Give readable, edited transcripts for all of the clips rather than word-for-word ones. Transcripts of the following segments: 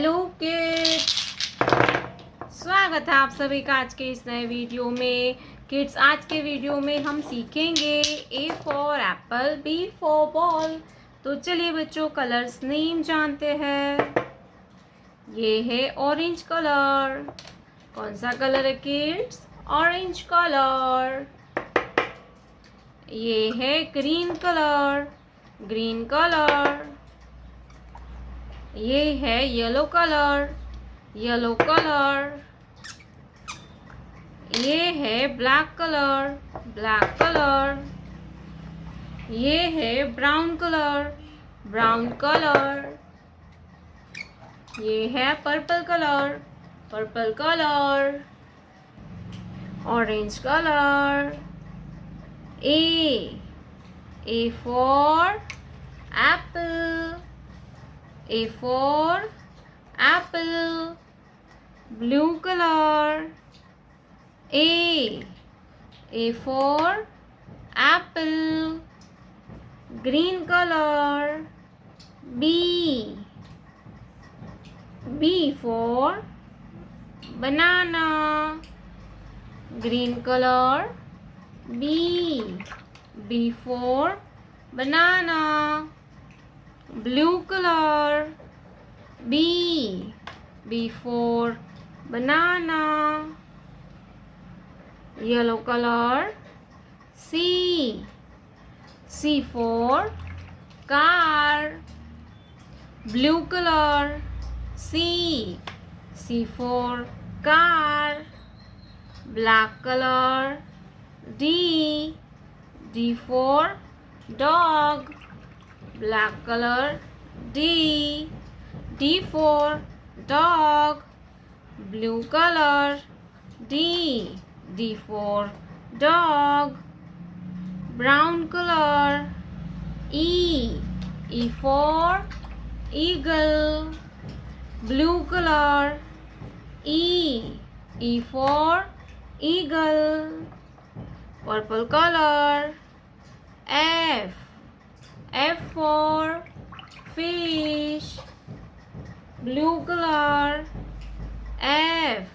Hello kids, स्वागत है आप सभी का आज के इस नए वीडियो में। किड्स, आज के वीडियो में हम सीखेंगे A for apple, B for ball. तो चलिए बच्चों, कलर्स नेम जानते हैं। ये है ऑरेंज कलर। कौन सा कलर है किड्स? Orange colour. ये है ग्रीन कलर, ग्रीन कलर। ये है येलो कलर, येलो कलर। ये है ब्लैक कलर, ब्लैक कलर। ये है ब्राउन कलर, ब्राउन कलर। ये है purple colour, purple colour. Orange colour. A for apple, A for apple. Blue color. A for apple. Green color. B for banana. Green color. B for banana. Blue color. B for banana. Yellow color. C for car. Blue color. C for car. Black color. D for dog. Black color. D for dog. Blue color. D for dog. Brown color. E for eagle. Blue color. E for eagle. Purple color. F for fish. Blue color. F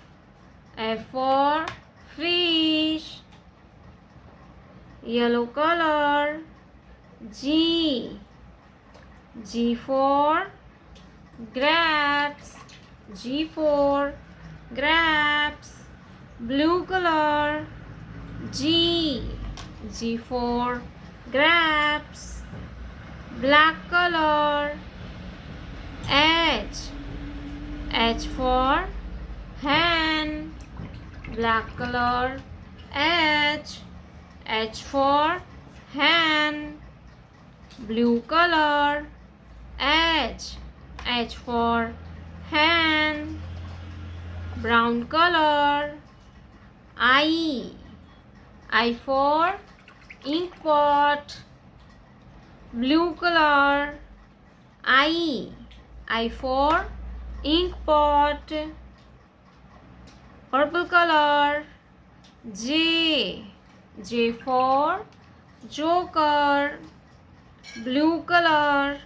for fish. Yellow color. G for grapes. G for grapes. Blue color. G for grapes. Black color. H for hen. Black color. H for hen. Blue color. H for hen. Brown color. I for ink pot. Blue color. I for ink pot. Purple color. J for joker. Blue color.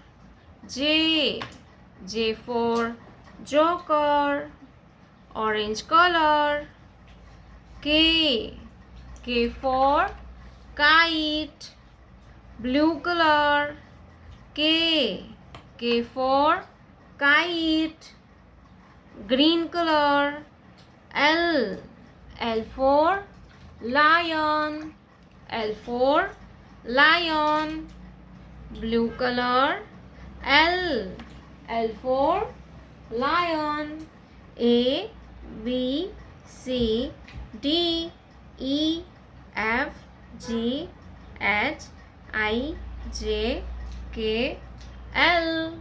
J for joker. Orange color. K for kite. Blue color. K for kite. Green color. L for lion. L for lion. Blue color. L for lion. A B C D E F G H I J K L.